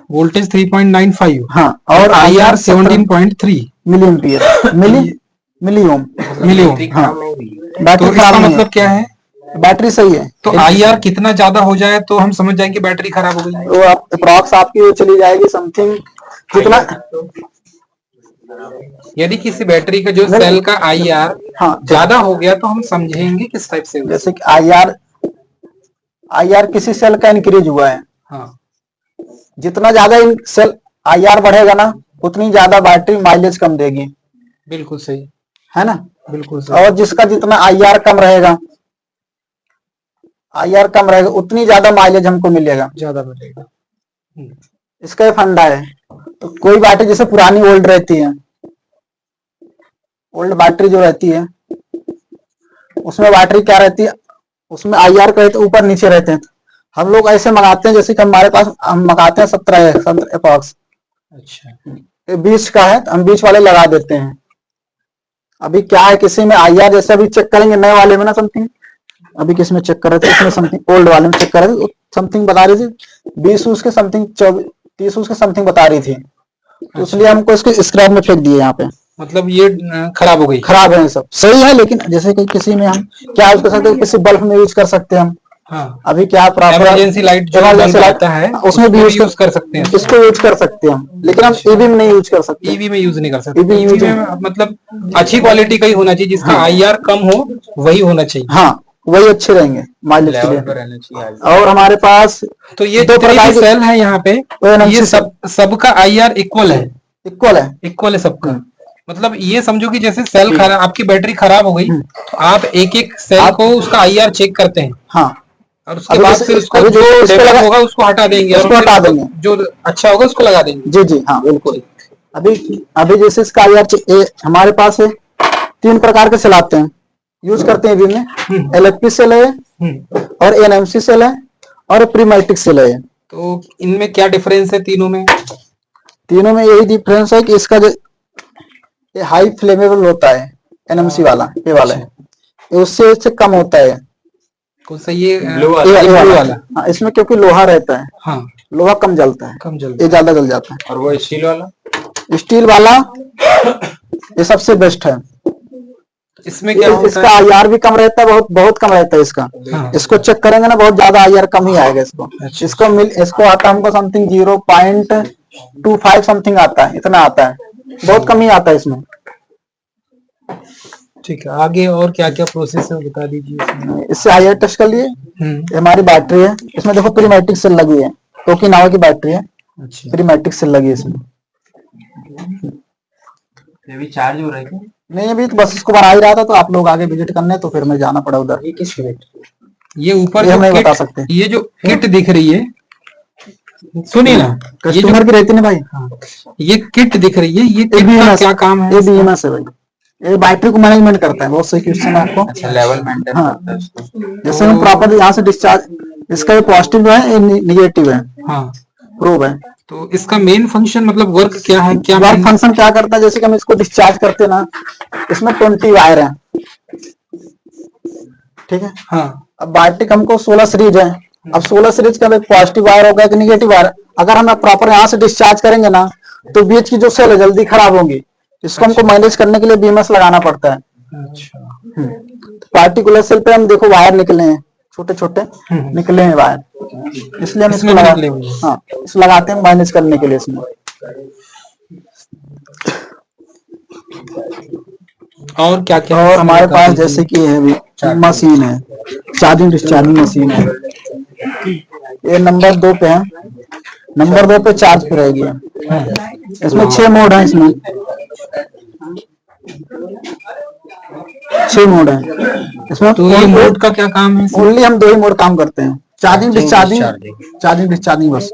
वोल्टेज 3.95। हाँ, और IR 17.3 मिली एम्पियर, मिली ओम। हाँ, तो बैटरी इसका खराब नहीं मतलब है, क्या है? बैटरी सही है। तो IR कितना ज्यादा हो जाए तो हम समझ जाएंगे बैटरी खराब हो गई? वो आप अप्रॉक्स आपकी वो चली जाएगी समथिंग, कितना, यदि किसी बैटरी का जो सेल का IR हाँ, ज्यादा हो गया तो हम समझेंगे किस टाइप से? जैसे कि IR किसी सेल का इंक्रीज हुआ है, हाँ, जितना ज्यादा सेल IR बढ़ेगा ना, उतनी ज्यादा बैटरी माइलेज कम देगी, बिल्कुल सही, है ना। बिल्कुल सही। और जिसका जितना IR कम रहेगा, उतनी ज्यादा माइलेज हमको मिलेगा, ज्यादा मिलेगा। इसका ये फंडा है। तो कोई बैटरी जैसे पुरानी ओल्ड रहती है, ओल्ड बैटरी जो रहती है, उसमें बैटरी क्या रहती है, उसमें IR का तो ऊपर नीचे रहते हैं। हम लोग ऐसे मंगाते हैं, जैसे कि हमारे पास हम मंगाते हैं 17 अप्रॉक्स, अच्छा, 20 का है तो हम 20 वाले लगा देते हैं। अभी क्या है, किसी में IR जैसे अभी चेक करेंगे नए वाले में ना समथिंग, अभी किस में चेक कर रहे थे, इसमें समथिंग ओल्ड वाले में चेक कर रहे थे, समथिंग बता रही थी 20 उसके समथिंग 30 उसके समथिंग बता रही थी, तो इसलिए हमको इसको स्क्रैप में फेंक दिए यहाँ पे। मतलब ये खराब हो गई? खराब है, सब सही है, लेकिन जैसे कि किसी में हम क्या यूज कर सकते हैं, किसी बल्ब में यूज कर सकते हैं हम। हाँ, अभी क्या प्रॉपर इमरजेंसी लाइट जो बल्ब आता है उसमें भी यूज कर सकते हैं, इसको यूज कर सकते हैं हम, लेकिन हम EV में नहीं यूज कर सकते। EV में यूज नहीं कर सकते। EV EV में मतलब अच्छी क्वालिटी का ही होना चाहिए, जिसका IR कम हो वही होना चाहिए। हाँ, वही अच्छे रहेंगे माइलेज के लिए। रहना चाहिए। और हमारे पास तो ये दो जितने प्रकार भी के सेल है यहाँ पे, NMC ये सबका IR इक्वल है? इक्वल है। इक्वल है सबका। मतलब ये समझो कि जैसे सेल खराब, आपकी बैटरी खराब हो गई तो आप एक एक सेल को उसका IR चेक करते हैं, हाँ, और उसके बाद फिर उसको जो डेवलप होगा उसको हटा देंगे, और उसको हटा देंगे, जो अच्छा होगा उसको लगा देंगे। जी जी, हाँ बिल्कुल। अभी जैसे इसका IR हमारे पास है 3 प्रकार के सेल आते हैं, यूज करते हैं EV में। LFP सेल है, और NMC सेल है, और प्रीमैटिक सेल है। तो इनमें क्या डिफरेंस है तीनों में? तीनों में यही डिफरेंस है कि इसका जो ये हाई फ्लेमेबल होता है, NMC वाला, ये वाला है, ये उससे कम होता है। कौन सा? ये ब्लू ब्लू वाला। हाँ, इसमें क्योंकि लोहा रहता है, हाँ, लोहा कम जलता है, कम जल्दी। ये ज्यादा जल जाता है। और वो स्टील वाला? स्टील वाला ये सबसे बेस्ट है। इसमें क्या होता इसका है? IR भी कम रहता है, बहुत कम रहता है इसका। हाँ। इसको चेक करेंगे ना, बहुत ज्यादा IR कम ही आएगा इसको। अच्छा। इसको आता है हमको समथिंग 0.25 समथिंग आता है, इतना आता है, बहुत कम ही आता है इसमें। ठीक है, आगे और क्या क्या प्रोसेस है बता दीजिए। इससे IR टेस्ट कर लिए। ये हमारी बैटरी है, इसमें देखो प्रीमैटिक सेल लगी है, ओकिनावा की बैटरी है, अच्छा, प्रीमैटिक सेल लगी है इसमें। ये भी चार्ज हो रहा है क्या? नहीं, अभी तो बस इसको बना ही रहा था, तो आप लोग आगे विजिट करने, तो फिर मैं जाना पड़ा उधर। ये किस बैटरी? ये ऊपर ये जो हम नहीं किट, बता सकते। ये जो किट दिख रही है, सुनिए ना, ये जो कस्टमर की रहती है ना भाई। ये किट दिख रही है, ये किट का क्या काम है? ये BMS है भाई, ये बैटरी को मैनेजमेंट करता है, बहुत सही क्वेश्चन है आपको। अच्छा, लेवल मेंटेन हाँ। करता है उसको। जैसे हम प्रॉपर यहाँ से डिस्चार्ज, इसका ये पॉजिटिव है, ये निगेटिव है, हाँ, प्रूव है। तो इसका मेन फंक्शन मतलब वर्क क्या है, क्या वर्क main- फंक्शन क्या करता है, जैसे कि हम इसको डिस्चार्ज करते हैं ना, इसमें 20 वायर है, ठीक है। हाँ अब बायोटिक हमको 16 सीरीज है। अब 16 सीरीज का एक पॉजिटिव वायर होगा, एक निगेटिव वायर। अगर हम प्रॉपर यहाँ से डिस्चार्ज करेंगे ना, तो बीच की जो सेल है जल्दी खराब होंगी। इसको हमको मैनेज करने के लिए बीएमएस लगाना पड़ता है। अच्छा पार्टिकुलर सेल पे हम देखो वायर निकले हैं, छोटे छोटे निकले हैं वायर, इसलिए हम इसको इसमें भी लगा, निकले हुए हैं। हाँ इसको लगाते हैं मैनेज करने के लिए इसमें। और क्या क्या और हमारे पास जैसे कि है भी मशीन है, चार्जिंग डिस्चार्जिंग मशीन है। ये नंबर 2 पे है, नंबर 2 पे चार्ज पे रहेगी। इसमें 6 मोड है, इसमें 6 मोड है इसमें। तो ये मोड का क्या काम है इसमें? ओनली हम 2 ही मोड काम करते हैं, चार्जिंग डिस्चार्जिंग, चार्जिंग डिस्चार्जिंग बस।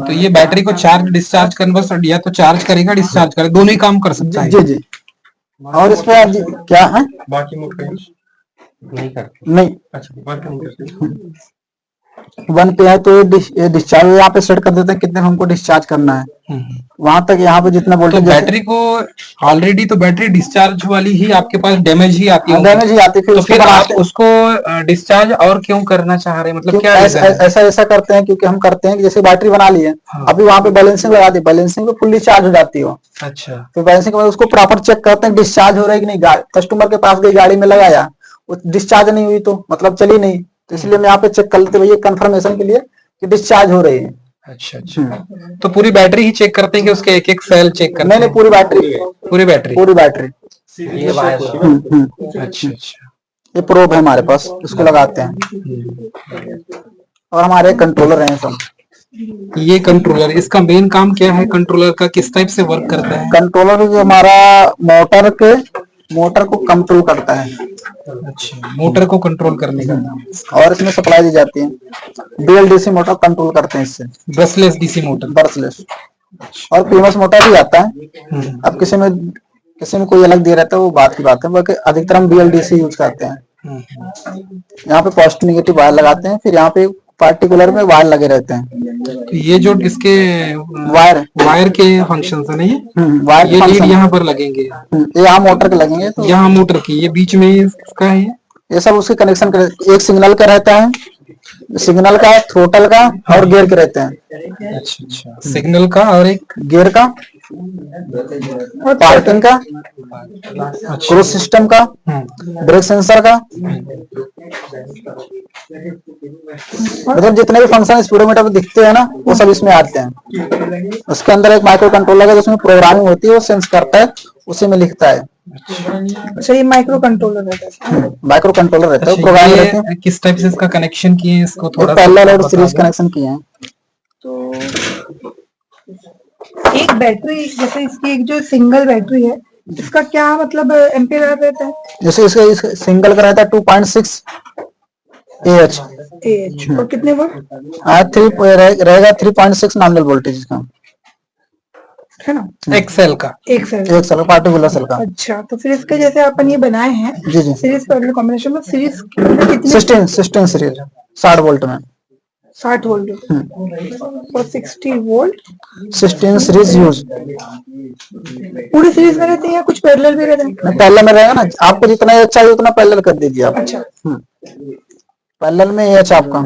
तो ये बैटरी को चार्ज डिस्चार्ज करना बस, या तो चार्ज करेगा डिस्चार्ज करेगा, दोनों ही काम कर सकता है। जी जी। और इसमें क्या है, बाकी मोड का यूज नहीं करते। नहीं अच्छा, बाकी नहीं करते। 1 पे है तो ये डिस्चार्ज यहाँ पे सेट कर देते हैं कितने में हमको डिस्चार्ज करना है, वहां तक यहाँ पे जितना तो वोल्टेज। बैटरी को ऑलरेडी तो बैटरी डिस्चार्ज वाली ही आपके पास डैमेज ही आती है, डैमेज ही आती है, फिर तो उसको फिर आप बनाते हैं। उसको डिस्चार्ज और क्यों करना चाह रहे हैं, मतलब क्या ऐसा reason है? ऐसा ऐसा करते हैं क्योंकि हम करते हैं कि जैसे बैटरी बना ली है, अभी वहां पे बैलेंसिंग लगा दी, बैलेंसिंग पे फुल्ली चार्ज हो जाती है वो। अच्छा फिर बैलेंसिंग के बाद उसको प्रॉपर चेक करते हैं डिस्चार्ज हो रहा है कि नहीं। कस्टमर के पास गई, गाड़ी में लगाया, वो डिस्चार्ज नहीं हुई तो मतलब चली नहीं, तो इसलिए हम यहाँ पे चेक कर लेते हैं भैया कंफर्मेशन के लिए कि डिस्चार्ज हो रही है। अच्छा अच्छा, तो पूरी बैटरी ही चेक करते हैं कि उसके एक एक सेल चेक करते नहीं हैं? नहीं, पूरी बैटरी, पूरी बैटरी। पूरी बैटरी। अच्छा अच्छा, ये प्रोब है हमारे पास, इसको लगाते हैं। और हमारे कंट्रोलर हैं सब। ये कंट्रोलर, इसका मेन काम क्या है? कंट्रोलर का किस टाइप से वर्क करता है? कंट्रोलर जो हमारा मोटर को कंट्रोल करता है। अच्छा, मोटर को कंट्रोल करने का काम। और इसमें सप्लाई दी जाती है, BLDC मोटर कंट्रोल करते हैं इससे, ब्रशलेस डीसी मोटर। बर्सलेस। और पीएमएस मोटर भी आता है। अब किसी में कोई अलग दे रहता है, वो बात की बात है, बाकी अधिकतर हम BLDC यूज करते हैं। यहाँ पे पॉजिटिव नेगेटिव वायर लगाते हैं, फिर यहाँ पे पार्टिकुलर में वायर लगे रहते हैं। तो ये जो इसके वायर के फंक्शन है ना, वायर ये लीड function- यहाँ पर लगेंगे, ये यहाँ मोटर के लगेंगे, तो यहाँ मोटर की, ये बीच में इसका है ये सब उसके कनेक्शन कर, एक सिग्नल का रहता है, सिग्नल का, थ्रोटल का और गियर के रहते हैं। अच्छा अच्छा, सिग्नल का और एक गियर का, पार्किंग का, क्रूज सिस्टम का, ब्रेक सेंसर का, मतलब जितने भी फंक्शन स्पीडोमीटर पे दिखते हैं ना, वो सब इसमें आते हैं। उसके अंदर एक माइक्रो कंट्रोलर है, जिसमें प्रोग्रामिंग होती है, वो सेंस करता है, उसी में लिखता है। अच्छा, ये माइक्रो कंट्रोलर रहता है। माइक्रो कंट्रोलर रहता है, अच्छा, प्रोग्रामिंग रहती है। ये किस टाइप से इसका कनेक्शन किए हैं, इसको थोड़ा पैरेलल और बता सीरीज दो। कनेक्शन किए हैं। तो एक बैटरी, जैसे इसकी एक जो सिंगल बैटरी है, इसका क्या मतलब एम्पीयर रहता है? जैसे इसका सिंगल का रहता है 2.6 AH, और कितने वोल्ट 3 रहेगा 3.6 नॉमिनल वोल्टेज इसका, है ना? एक सेल का। एक सेल। एक सेल पार्टिकुलर सेल का। अच्छा, तो फिर इसके जैसे अपन ये बनाए हैं जी जी, सीरीज पैरेलल कॉम्बिनेशन में, सीरीज कितने 16 सीरीज 60 वोल्ट में, 60 वोल्ट और 60 वोल्ट 16 सीरीज यूज। पूरी सीरीज में रहते हैं या कुछ पैरेलल भी रहते हैं? पैरेलल में रहेगा ना, आपको जितना एच चाहिए उतना पैरेलल कर दीजिए आप। अच्छा, पैरेलल में एच आपका।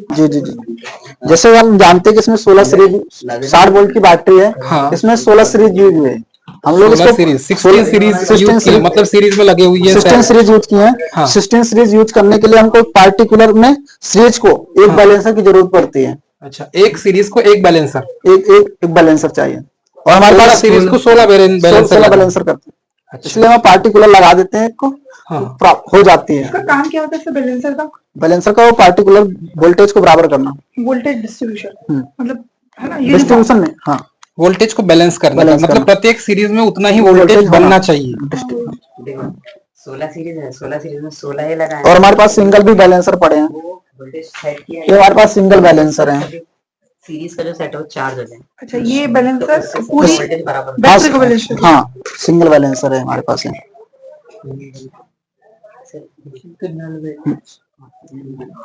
जी जी जी, जैसे हम जानते हैं कि इसमें 16 सीरीज 60 वोल्ट की बैटरी है। हाँ। इसमें 16 सीरीज यूज हुए, हम लोग 16 इसको सीरीज 16 सीरीज यूज किए, मतलब सीरीज में लगे हुई है 16 सीरीज यूज किए हैं। हाँ। 16 सीरीज यूज करने के लिए हमको पार्टिकुलर में सीरीज को एक बैलेंसर की जरूरत पड़ती है। अच्छा, एक सीरीज को एक बैलेंसर, एक बैलेंसर चाहिए, और हमारे पास सीरीज को 16 16 बैलेंसर करते हैं, इसलिए हम पार्टिकुलर लगा देते हैं एक को, हो जाती है। इसका काम क्या होता है बैलेंसर का? बैलेंसर का वो पार्टिकुलर वोल्टेज को बराबर करना, वोल्टेज डिस्ट्रीब्यूशन, मतलब है ना, डिस्ट्रीब्यूशन में। हाँ, वोल्टेज को बैलेंस करना, बैलेंस मतलब करना। प्रत्येक सीरीज में उतना ही वोल्टेज बनना चाहिए। 16 सीरीज है, 16 सीरीज में 16 ही लगाए और हमारे पास सिंगल भी बैलेंसर पड़े हैं, वोल्टेज सेट किया ये हमारे पास सिंगल बैलेंसर है। सीरीज का जो सेट है वो 4 जन है। अच्छा, ये बैलेंसर पूरी वोल्टेज बराबर बैटरी को बैलेंसर। हाँ, सिंगल बैलेंसर है हमारे पास है।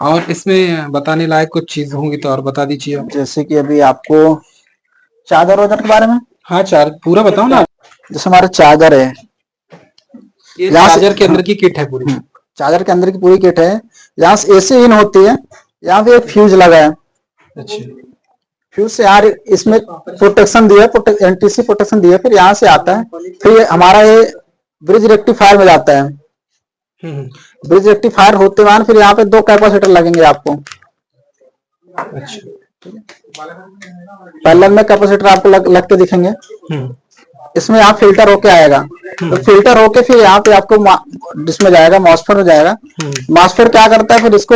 और इसमें बताने लायक कुछ चीज होंगी तो और बता दीजिए आप। जैसे कि अभी आपको चार्जर वार्जर के बारे में, हाँ चार्ज पूरा बताओ ना। जैसे हमारे चार्जर है, ये यहाँ से- चार्जर के अंदर की किट है पूरी। चार्जर के अंदर की पूरी किट है। यहाँ से एसी इन होती है, यहाँ पे एक फ्यूज लगा है। अच्छा फ्यूज से यार इसमें प्रोटेक्शन दिया है, एनटीसी प्रोटेक्शन दिया है। फिर यहाँ से आता है, फिर ये हमारा ये ब्रिज रेक्टिफायर में जाता है। ब्रिज रेक्टिफायर होते हुए फिर यहाँ पे 2 कैपेसिटर लगेंगे आपको। अच्छा पैरेलल में कैपेसिटर आपको लग के दिखेंगे। इसमें यहाँ फिल्टर होके आएगा, तो फिल्टर होके फिर यहाँ पे आपको जिसमें जाएगा मॉसफेट हो जाएगा। मॉसफेट क्या करता है, फिर इसको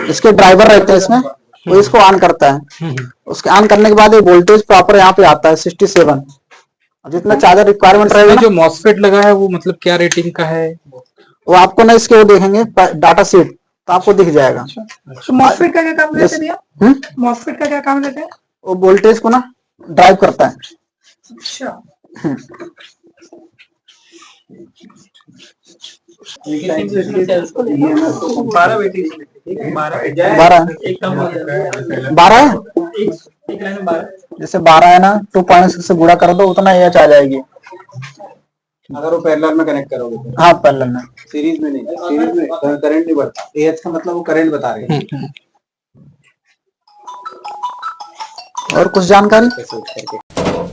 इसके ड्राइवर रहते हैं इसमें, वो इसको ऑन करता है। उसके ऑन करने के बाद ये वोल्टेज प्रॉपर यहाँ पे आता है 67। और जितना चार्जर रिक्वायरमेंट रहेगा इसमें ना, जो मॉसफेट लगा है वो मतलब क्या रेटिंग का है? वो आपको ना इसके वो देखेंगे डाटा शीट, तो आपको दिख जाएगा। तो मॉसफेट का क्या काम रहता है भैया? मॉसफेट का क्या काम रहता है? वो वोल्टेज को ना ड्राइव करता है। अच्छा, बारह बैटरी 12 है। जैसे 12 है ना, 2.6 से गुणा कर दो, उतना एच आ जाएगी। अगर वो पैरेलल में कनेक्ट करोगे तो। हाँ, पैरेलल में। सीरीज में नहीं, सीरीज में करंट नहीं बढ़ता। एएच का मतलब वो करंट बता रहे हैं। और कुछ जानकारी?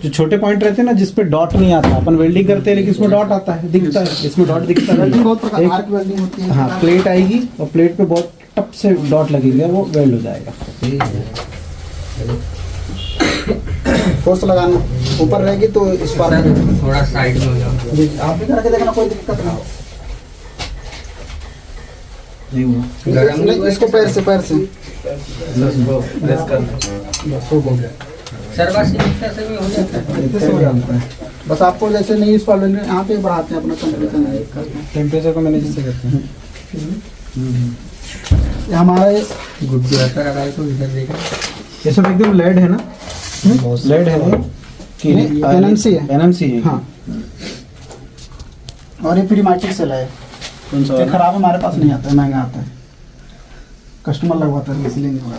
जो छोटे पॉइंट रहते हैं ना, जिसपे डॉट नहीं आता, अपन वेल्डिंग करते हैं लेकिन इसमें डॉट आता है, दिखता है, इसमें डॉट दिखता है। बहुत प्रकार आर्क वेल्डिंग होती है। हाँ, प्लेट आएगी और प्लेट पे बहुत टप से डॉट लगेगा, वो वेल्ड हो जाएगा। फोर्स लगाना ऊपर रहेगी तो इस बार थोड़ा साइड में हो जाओ। जी, आप भी करके देखना, कोई दिक्कत ना हो। नहीं, इसको पैर से बस हो गया। से भी हो जाता है। इतने से हो जाता है। बस आपको जैसे नहीं इस पर यहाँ पे बढ़ाते हैं अपना टेम्परेचर को मैनेज से करते हैं। ये हमारे ये सब एकदम लेड है ना, लेड है ना कि NMC है। NMC है। हाँ, और ये प्रीमाइटिक सेल है। ये खराब हमारे पास नहीं आता है, महंगा आता है, कस्टमर लगवाता है, इसलिए नहीं होगा।